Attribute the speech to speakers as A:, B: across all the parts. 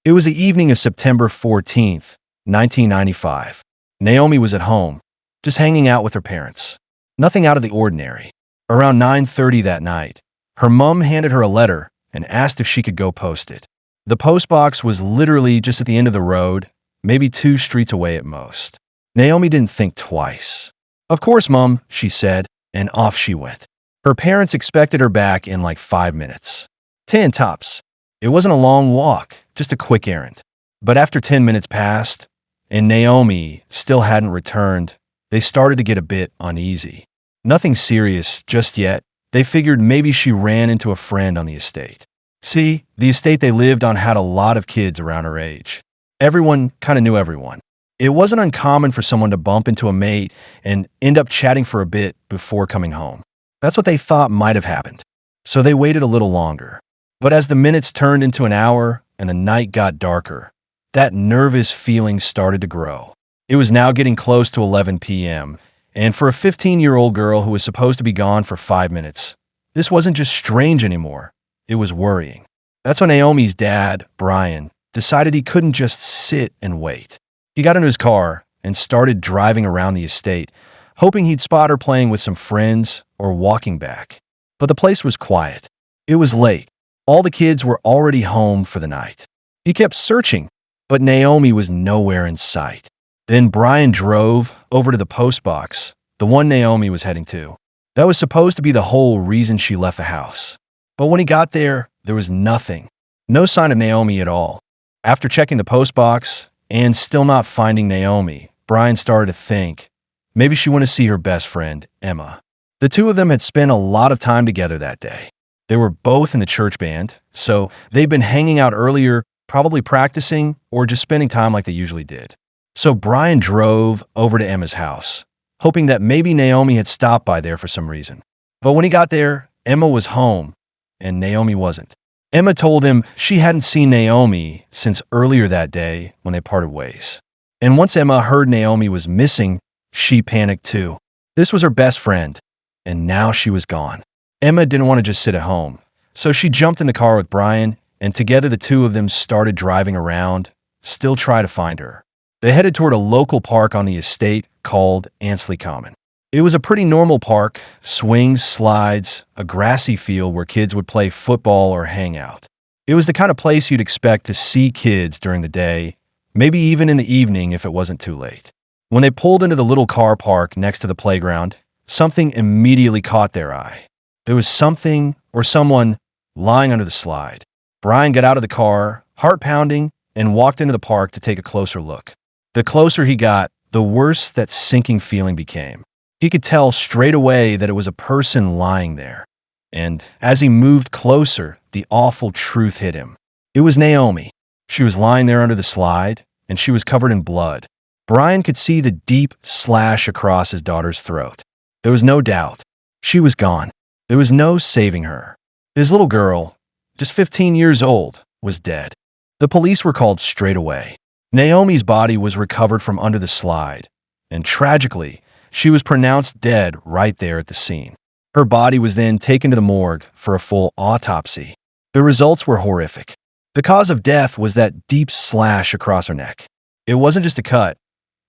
A: It was the evening of September 14th, 1995. Naomi was at home, just hanging out with her parents. Nothing out of the ordinary. Around 9:30 that night, her mom handed her a letter and asked if she could go post it. The postbox was literally just at the end of the road, maybe 2 streets away at most. Naomi didn't think twice. "Of course, Mom," she said, and off she went. Her parents expected her back in like 5 minutes. 10 tops. It wasn't a long walk, just a quick errand. But after 10 minutes passed, and Naomi still hadn't returned, they started to get a bit uneasy. Nothing serious just yet. They figured maybe she ran into a friend on the estate. See, the estate they lived on had a lot of kids around her age. Everyone kind of knew everyone. It wasn't uncommon for someone to bump into a mate and end up chatting for a bit before coming home. That's what they thought might have happened. So they waited a little longer. But as the minutes turned into an hour and the night got darker, that nervous feeling started to grow. It was now getting close to 11 p.m., and for a 15-year-old girl who was supposed to be gone for 5 minutes, this wasn't just strange anymore. It was worrying. That's when Naomi's dad, Brian, decided he couldn't just sit and wait. He got into his car and started driving around the estate, hoping he'd spot her playing with some friends or walking back. But the place was quiet. It was late. All the kids were already home for the night. He kept searching, but Naomi was nowhere in sight. Then Brian drove over to the postbox, the one Naomi was heading to. That was supposed to be the whole reason she left the house. But when he got there was nothing. No sign of Naomi at all. After checking the postbox and still not finding Naomi, Brian started to think maybe she went to see her best friend, Emma. The two of them had spent a lot of time together that day. They were both in the church band, so they'd been hanging out earlier, probably practicing or just spending time like they usually did. So Brian drove over to Emma's house, hoping that maybe Naomi had stopped by there for some reason. But when he got there, Emma was home, and Naomi wasn't. Emma told him she hadn't seen Naomi since earlier that day when they parted ways. And once Emma heard Naomi was missing, she panicked too. This was her best friend, and now she was gone. Emma didn't want to just sit at home, so she jumped in the car with Brian, and together the two of them started driving around, still trying to find her. They headed toward a local park on the estate called Ansley Common. It was a pretty normal park, swings, slides, a grassy field where kids would play football or hang out. It was the kind of place you'd expect to see kids during the day, maybe even in the evening if it wasn't too late. When they pulled into the little car park next to the playground, something immediately caught their eye. There was something or someone lying under the slide. Brian got out of the car, heart pounding, and walked into the park to take a closer look. The closer he got, the worse that sinking feeling became. He could tell straight away that it was a person lying there. And as he moved closer, the awful truth hit him. It was Naomi. She was lying there under the slide, and she was covered in blood. Brian could see the deep slash across his daughter's throat. There was no doubt. She was gone. There was no saving her. His little girl, just 15 years old, was dead. The police were called straight away. Naomi's body was recovered from under the slide, and tragically, she was pronounced dead right there at the scene. Her body was then taken to the morgue for a full autopsy. The results were horrific. The cause of death was that deep slash across her neck. It wasn't just a cut.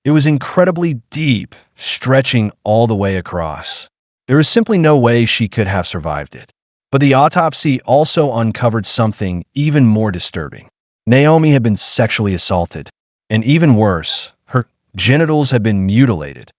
A: It was incredibly deep, stretching all the way across. There was simply no way she could have survived it. But the autopsy also uncovered something even more disturbing. Naomi had been sexually assaulted, and even worse, her genitals had been mutilated,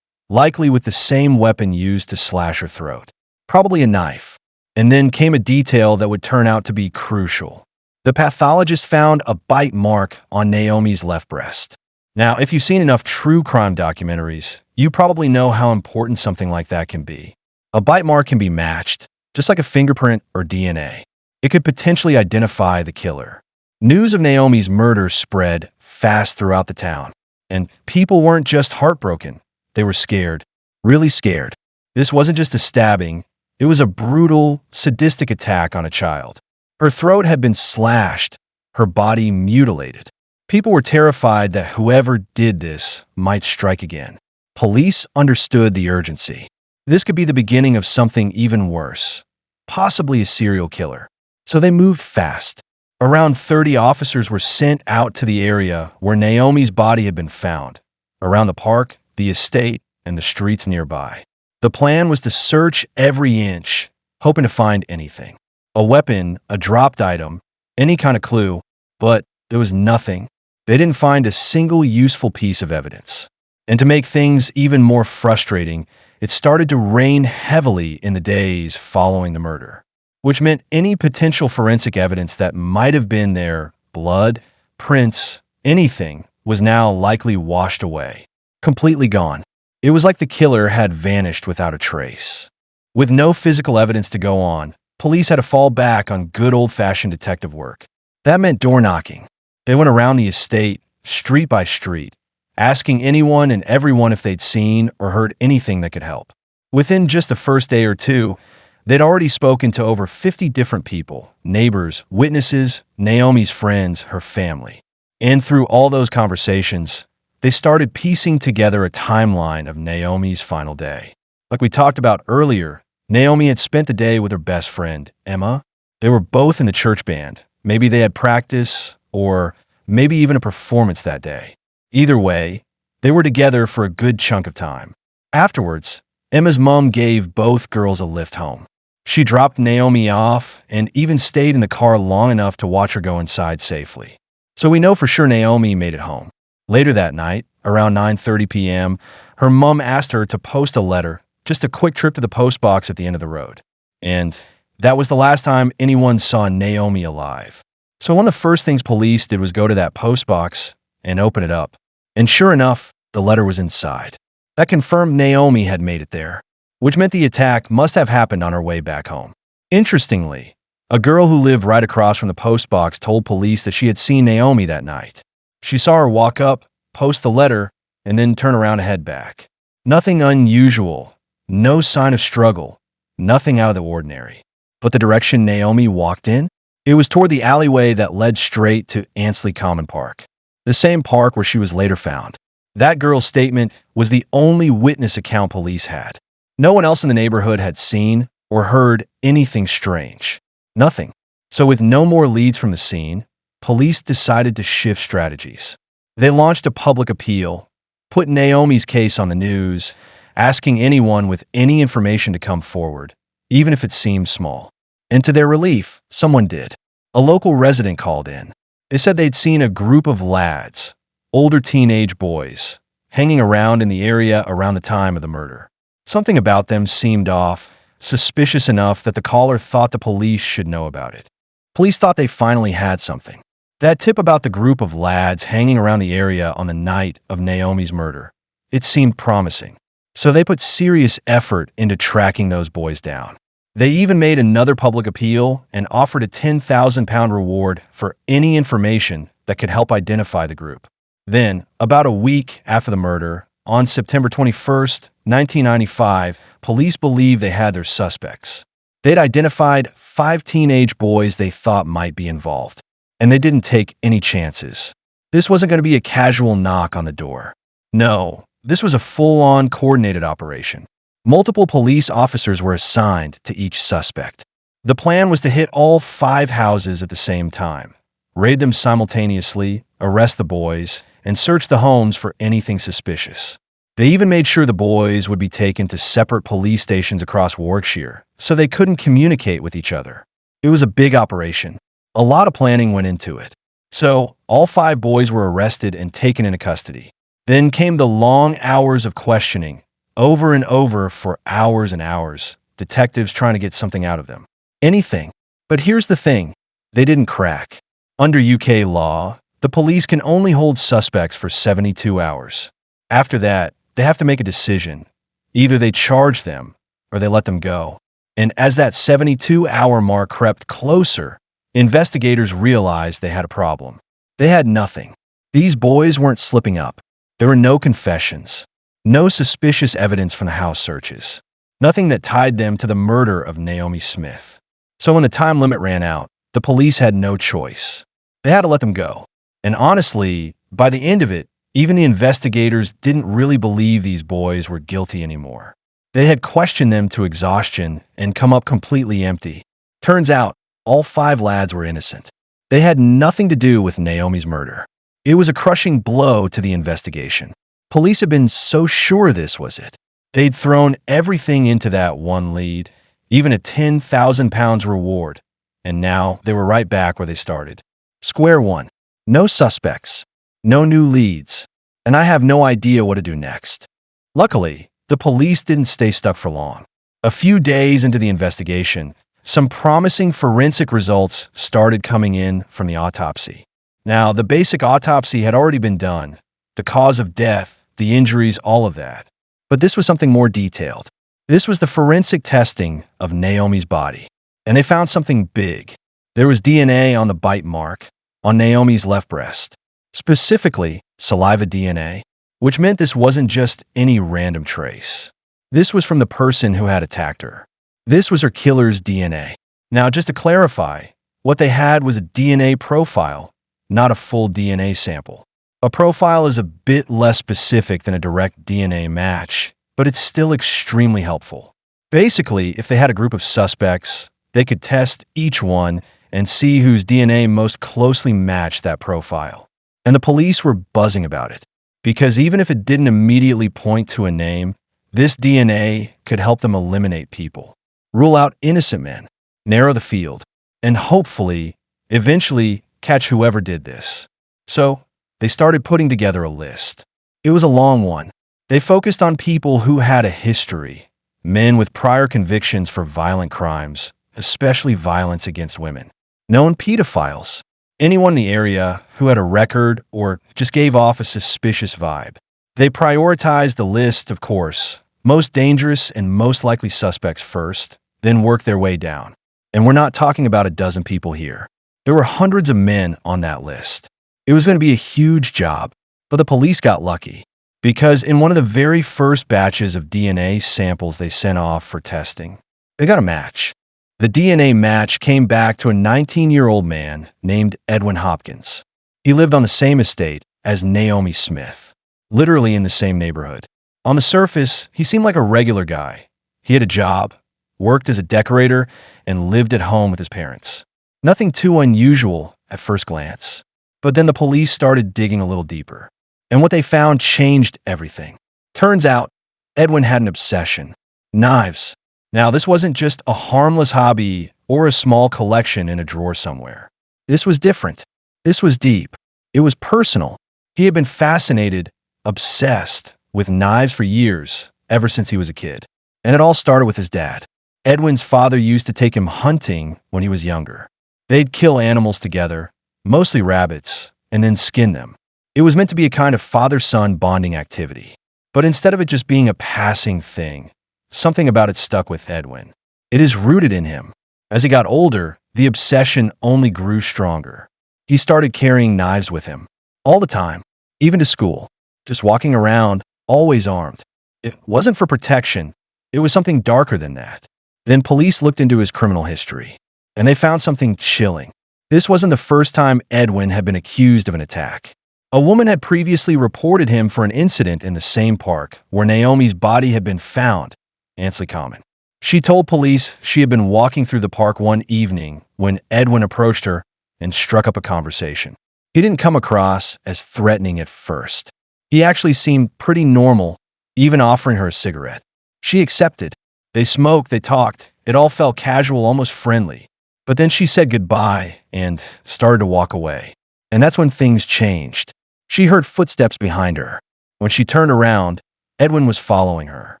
A: likely with the same weapon used to slash her throat, probably a knife. And then came a detail that would turn out to be crucial. The pathologist found a bite mark on Naomi's left breast. Now, if you've seen enough true crime documentaries, you probably know how important something like that can be. A bite mark can be matched, just like a fingerprint or DNA. It could potentially identify the killer. News of Naomi's murder spread fast throughout the town, and people weren't just heartbroken. They were scared, really scared. This wasn't just a stabbing. It was a brutal, sadistic attack on a child. Her throat had been slashed, her body mutilated. People were terrified that whoever did this might strike again. Police understood the urgency. This could be the beginning of something even worse, possibly a serial killer. So they moved fast. Around 30 officers were sent out to the area where Naomi's body had been found, around the park, the estate, and the streets nearby. The plan was to search every inch, hoping to find anything. A weapon, a dropped item, any kind of clue, but there was nothing. They didn't find a single useful piece of evidence. And to make things even more frustrating, it started to rain heavily in the days following the murder, which meant any potential forensic evidence that might have been there, blood, prints, anything, was now likely washed away, completely gone. It was like the killer had vanished without a trace. With no physical evidence to go on, police had to fall back on good old-fashioned detective work. That meant door knocking. They went around the estate, street by street, asking anyone and everyone if they'd seen or heard anything that could help. Within just the first day or two, they'd already spoken to over 50 different people, neighbors, witnesses, Naomi's friends, her family. And through all those conversations, they started piecing together a timeline of Naomi's final day. Like we talked about earlier, Naomi had spent the day with her best friend, Emma. They were both in the church band. Maybe they had practice, or maybe even a performance that day. Either way, they were together for a good chunk of time. Afterwards, Emma's mom gave both girls a lift home. She dropped Naomi off and even stayed in the car long enough to watch her go inside safely. So we know for sure Naomi made it home. Later that night, around 9:30 p.m., her mom asked her to post a letter, just a quick trip to the post box at the end of the road. And that was the last time anyone saw Naomi alive. So one of the first things police did was go to that post box and open it up. And sure enough, the letter was inside. That confirmed Naomi had made it there, which meant the attack must have happened on her way back home. Interestingly, a girl who lived right across from the post box told police that she had seen Naomi that night. She saw her walk up, post the letter, and then turn around and head back. Nothing unusual, no sign of struggle, nothing out of the ordinary. But the direction Naomi walked in? It was toward the alleyway that led straight to Ansley Common Park, the same park where she was later found. That girl's statement was the only witness account police had. No one else in the neighborhood had seen or heard anything strange. Nothing. So with no more leads from the scene, police decided to shift strategies. They launched a public appeal, put Naomi's case on the news, asking anyone with any information to come forward, even if it seemed small. And to their relief, someone did. A local resident called in. They said they'd seen a group of lads, older teenage boys, hanging around in the area around the time of the murder. Something about them seemed off, suspicious enough that the caller thought the police should know about it. Police thought they finally had something. That tip about the group of lads hanging around the area on the night of Naomi's murder, it seemed promising. So they put serious effort into tracking those boys down. They even made another public appeal and offered a £10,000 reward for any information that could help identify the group. Then, about a week after the murder, on September 21st, 1995, police believed they had their suspects. They'd identified 5 teenage boys they thought might be involved, and they didn't take any chances. This wasn't going to be a casual knock on the door. No, this was a full-on coordinated operation. Multiple police officers were assigned to each suspect. The plan was to hit all 5 houses at the same time, raid them simultaneously, arrest the boys, and search the homes for anything suspicious. They even made sure the boys would be taken to separate police stations across Warwickshire, so they couldn't communicate with each other. It was a big operation. A lot of planning went into it. So, all 5 boys were arrested and taken into custody. Then came the long hours of questioning, over and over for hours and hours, detectives trying to get something out of them. Anything. But here's the thing, they didn't crack. Under UK law, the police can only hold suspects for 72 hours. After that, they have to make a decision. Either they charge them, or they let them go. And as that 72-hour mark crept closer, investigators realized they had a problem. They had nothing. These boys weren't slipping up. There were no confessions, no suspicious evidence from the house searches, nothing that tied them to the murder of Naomi Smith. So when the time limit ran out, the police had no choice. They had to let them go. And honestly, by the end of it, even the investigators didn't really believe these boys were guilty anymore. They had questioned them to exhaustion and come up completely empty. Turns out, all 5 lads were innocent. They had nothing to do with Naomi's murder. It was a crushing blow to the investigation. Police had been so sure this was it. They'd thrown everything into that one lead, even a 10,000 pounds reward, and now they were right back where they started. Square one. No suspects, no new leads, and I have no idea what to do next. Luckily, the police didn't stay stuck for long. A few days into the investigation, some promising forensic results started coming in from the autopsy. Now, the basic autopsy had already been done, the cause of death, the injuries, all of that. But this was something more detailed. This was the forensic testing of Naomi's body. And they found something big. There was DNA on the bite mark on Naomi's left breast, specifically saliva DNA, which meant this wasn't just any random trace. This was from the person who had attacked her. This was her killer's DNA. Now, just to clarify, what they had was a DNA profile, not a full DNA sample. A profile is a bit less specific than a direct DNA match, but it's still extremely helpful. Basically, if they had a group of suspects, they could test each one and see whose DNA most closely matched that profile. And the police were buzzing about it, because even if it didn't immediately point to a name, this DNA could help them eliminate people, rule out innocent men, narrow the field, and hopefully, eventually, catch whoever did this. So, they started putting together a list. It was a long one. They focused on people who had a history, men with prior convictions for violent crimes, especially violence against women, known pedophiles, anyone in the area who had a record or just gave off a suspicious vibe. They prioritized the list, of course, most dangerous and most likely suspects first, then worked their way down. And we're not talking about a dozen people here. There were hundreds of men on that list. It was going to be a huge job, but the police got lucky because in one of the very first batches of DNA samples they sent off for testing, they got a match. The DNA match came back to a 19-year-old man named Edwin Hopkins. He lived on the same estate as Naomi Smith, literally in the same neighborhood. On the surface, he seemed like a regular guy. He had a job, worked as a decorator, and lived at home with his parents. Nothing too unusual at first glance. But then the police started digging a little deeper. And what they found changed everything. Turns out, Edwin had an obsession. Knives. Now, this wasn't just a harmless hobby or a small collection in a drawer somewhere. This was different. This was deep. It was personal. He had been fascinated, obsessed with knives for years, ever since he was a kid. And it all started with his dad. Edwin's father used to take him hunting when he was younger. They'd kill animals together, mostly rabbits, and then skin them. It was meant to be a kind of father-son bonding activity. But instead of it just being a passing thing, something about it stuck with Edwin. It is rooted in him. As he got older, the obsession only grew stronger. He started carrying knives with him, all the time, even to school, just walking around, always armed. It wasn't for protection. It was something darker than that. Then police looked into his criminal history, and they found something chilling. This wasn't the first time Edwin had been accused of an attack. A woman had previously reported him for an incident in the same park where Naomi's body had been found, Ansley Common. She told police she had been walking through the park one evening when Edwin approached her and struck up a conversation. He didn't come across as threatening at first. He actually seemed pretty normal, even offering her a cigarette. She accepted. They smoked, they talked. It all felt casual, almost friendly. But then she said goodbye and started to walk away. And that's when things changed. She heard footsteps behind her. When she turned around, Edwin was following her.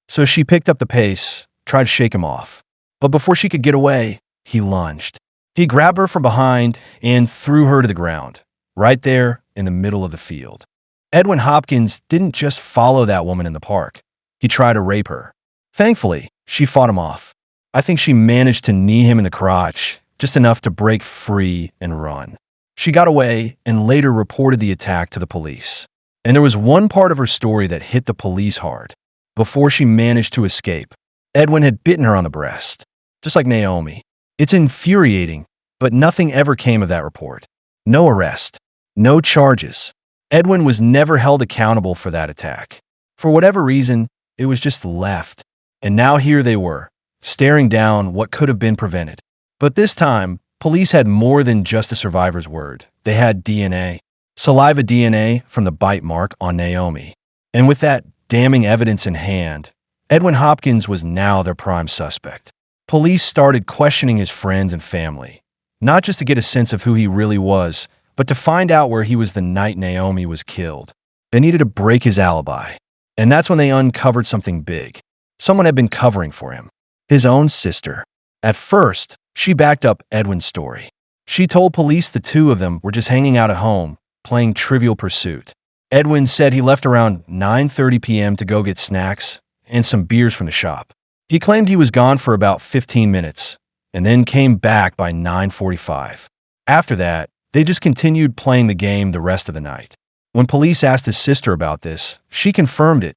A: So she picked up the pace, tried to shake him off. But before she could get away, he lunged. He grabbed her from behind and threw her to the ground, right there in the middle of the field. Edwin Hopkins didn't just follow that woman in the park. He tried to rape her. Thankfully, she fought him off. I think she managed to knee him in the crotch, just enough to break free and run. She got away and later reported the attack to the police. And there was one part of her story that hit the police hard. Before she managed to escape, Edwin had bitten her on the breast, just like Naomi. It's infuriating, but nothing ever came of that report. No arrest, no charges. Edwin was never held accountable for that attack. For whatever reason, it was just left. And now here they were, staring down what could have been prevented. But this time, Police had more than just a survivor's word. They had DNA, saliva DNA from the bite mark on Naomi. And with that damning evidence in hand, Edwin Hopkins was now their prime suspect. Police started questioning his friends and family, not just to get a sense of who he really was, but to find out where he was the night Naomi was killed. They needed to break his alibi. And that's when they uncovered something big. Someone had been covering for him. His own sister. At first, she backed up Edwin's story. She told police the two of them were just hanging out at home, playing Trivial Pursuit. Edwin said he left around 9:30 p.m. to go get snacks and some beers from the shop. He claimed he was gone for about 15 minutes and then came back by 9:45. After that, they just continued playing the game the rest of the night. When police asked his sister about this, she confirmed it.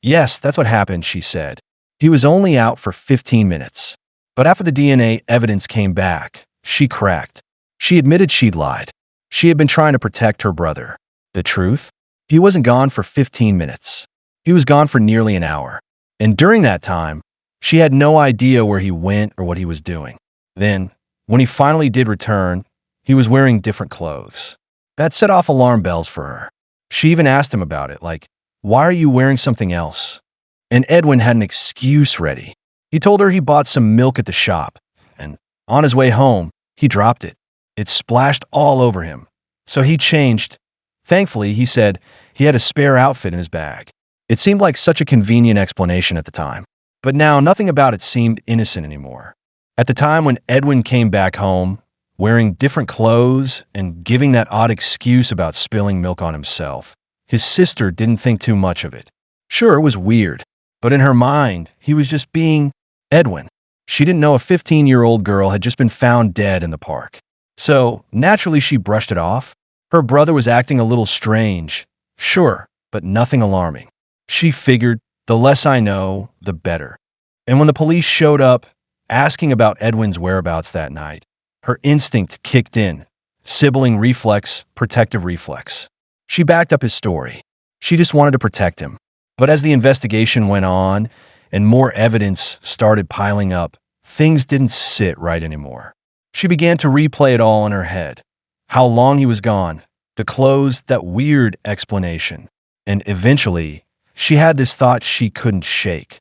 A: Yes, that's what happened, she said. He was only out for 15 minutes. But after the DNA evidence came back, she cracked. She admitted she'd lied. She had been trying to protect her brother. The truth? He wasn't gone for 15 minutes. He was gone for nearly an hour. And during that time, she had no idea where he went or what he was doing. Then, when he finally did return, he was wearing different clothes. That set off alarm bells for her. She even asked him about it, like, "Why are you wearing something else?" And Edwin had an excuse ready. He told her he bought some milk at the shop, and on his way home, he dropped it. It splashed all over him. So he changed. Thankfully, he said he had a spare outfit in his bag. It seemed like such a convenient explanation at the time. But now, nothing about it seemed innocent anymore. At the time when Edwin came back home, wearing different clothes and giving that odd excuse about spilling milk on himself, his sister didn't think too much of it. Sure, it was weird, but in her mind, he was just being Edwin. She didn't know a 15-year-old girl had just been found dead in the park. So, naturally, she brushed it off. Her brother was acting a little strange. Sure, but nothing alarming. She figured, the less I know, the better. And when the police showed up, asking about Edwin's whereabouts that night, her instinct kicked in. Sibling reflex, protective reflex. She backed up his story. She just wanted to protect him. But as the investigation went on and more evidence started piling up, things didn't sit right anymore. She began to replay it all in her head. How long he was gone, the clothes, that weird explanation. And eventually, she had this thought she couldn't shake.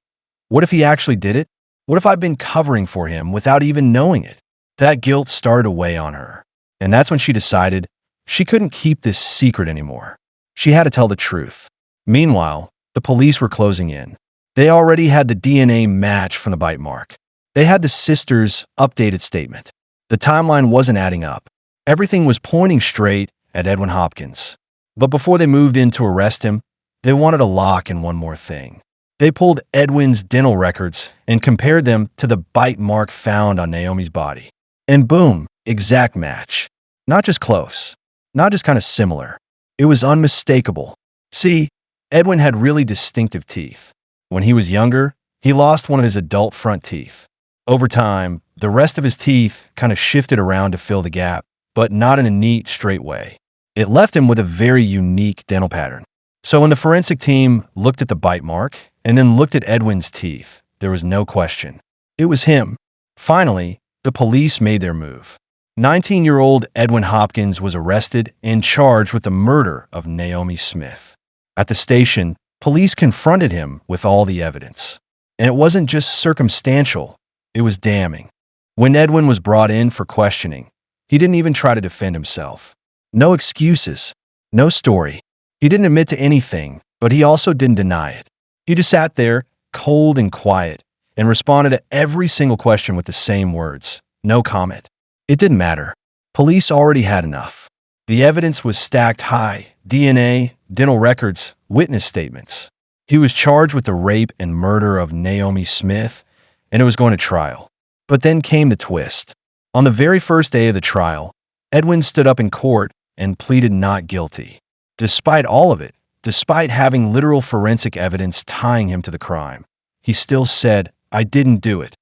A: What if he actually did it? What if I'd been covering for him without even knowing it? That guilt started to weigh on her. And that's when she decided she couldn't keep this secret anymore. She had to tell the truth. Meanwhile, the police were closing in. They already had the DNA match from the bite mark. They had the sister's updated statement. The timeline wasn't adding up. Everything was pointing straight at Edwin Hopkins. But before they moved in to arrest him, they wanted a lock and one more thing. They pulled Edwin's dental records and compared them to the bite mark found on Naomi's body. And boom, exact match. Not just close, not just kind of similar. It was unmistakable. See, Edwin had really distinctive teeth. When he was younger, he lost one of his adult front teeth. Over time, the rest of his teeth kind of shifted around to fill the gap, but not in a neat, straight way. It left him with a very unique dental pattern. So when the forensic team looked at the bite mark and then looked at Edwin's teeth, there was no question. It was him. Finally, the police made their move. 19-year-old Edwin Hopkins was arrested and charged with the murder of Naomi Smith. At the station, police confronted him with all the evidence. And it wasn't just circumstantial, it was damning. When Edwin was brought in for questioning, he didn't even try to defend himself. No excuses, no story. He didn't admit to anything, but he also didn't deny it. He just sat there, cold and quiet, and responded to every single question with the same words. No comment. It didn't matter. Police already had enough. The evidence was stacked high: DNA, dental records, witness statements. He was charged with the rape and murder of Naomi Smith, and it was going to trial. But then came the twist. On the very first day of the trial, Edwin stood up in court and pleaded not guilty. Despite all of it, despite having literal forensic evidence tying him to the crime, he still said, "I didn't do it."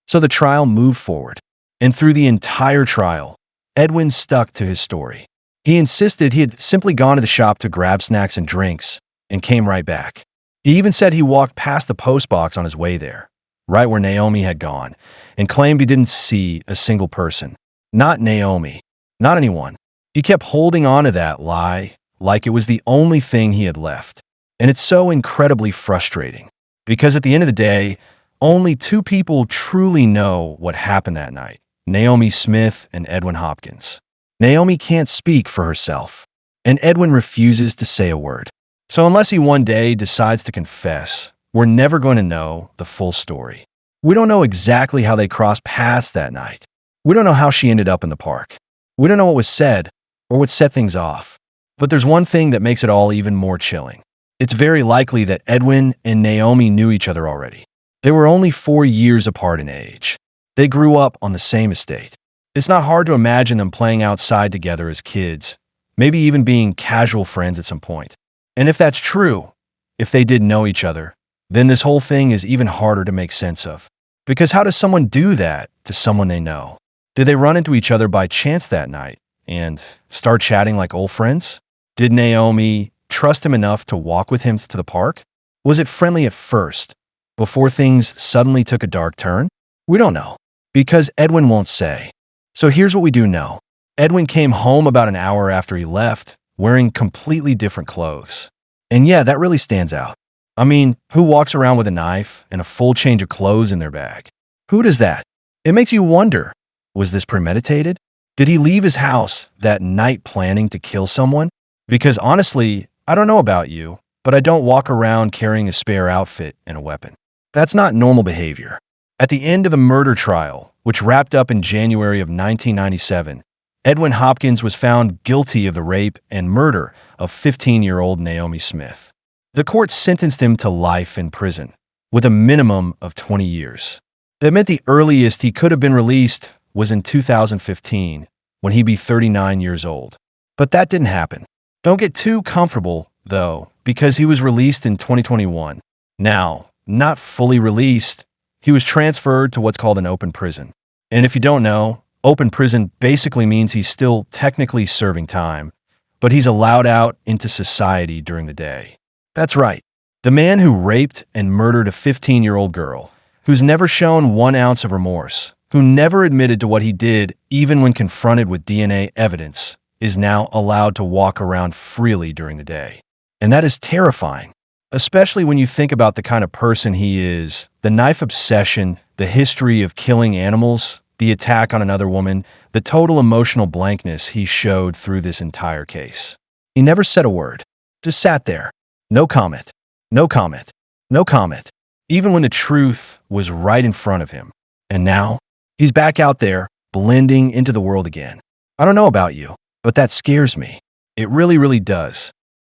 A: So the trial moved forward. And through the entire trial, Edwin stuck to his story. He insisted he had simply gone to the shop to grab snacks and drinks and came right back. He even said he walked past the postbox on his way there, right where Naomi had gone, and claimed he didn't see a single person. Not Naomi. Not anyone. He kept holding on to that lie like it was the only thing he had left. And it's so incredibly frustrating. Because at the end of the day, only two people truly know what happened that night: Naomi Smith and Edwin Hopkins. Naomi can't speak for herself, and Edwin refuses to say a word. So unless he one day decides to confess, we're never going to know the full story. We don't know exactly how they crossed paths that night. We don't know how she ended up in the park. We don't know what was said or what set things off. But there's one thing that makes it all even more chilling. It's very likely that Edwin and Naomi knew each other already. They were only 4 years apart in age. They grew up on the same estate. It's not hard to imagine them playing outside together as kids, maybe even being casual friends at some point. And if that's true, if they did know each other, then this whole thing is even harder to make sense of. Because how does someone do that to someone they know? Did they run into each other by chance that night and start chatting like old friends? Did Naomi trust him enough to walk with him to the park? Was it friendly at first, before things suddenly took a dark turn? We don't know, because Edwin won't say. So here's what we do know. Edwin came home about an hour after he left, wearing completely different clothes. And yeah, that really stands out. I mean, who walks around with a knife and a full change of clothes in their bag? Who does that? It makes you wonder, was this premeditated? Did he leave his house that night planning to kill someone? Because honestly, I don't know about you, but I don't walk around carrying a spare outfit and a weapon. That's not normal behavior. At the end of the murder trial, which wrapped up in January of 1997, Edwin Hopkins was found guilty of the rape and murder of 15-year-old Naomi Smith. The court sentenced him to life in prison, with a minimum of 20 years. That meant the earliest he could have been released was in 2015, when he'd be 39 years old. But that didn't happen. Don't get too comfortable, though, because he was released in 2021. Now, not fully released, he was transferred to what's called an open prison. And if you don't know, open prison basically means he's still technically serving time, but he's allowed out into society during the day. That's right. The man who raped and murdered a 15-year-old girl, who's never shown 1 ounce of remorse, who never admitted to what he did even when confronted with DNA evidence, is now allowed to walk around freely during the day. And that is terrifying, especially when you think about the kind of person he is, the knife obsession, the history of killing animals, the attack on another woman, the total emotional blankness he showed through this entire case. He never said a word, just sat there. No comment, no comment, no comment, even when the truth was right in front of him. And now, he's back out there, blending into the world again. I don't know about you, but that scares me. It really, really does.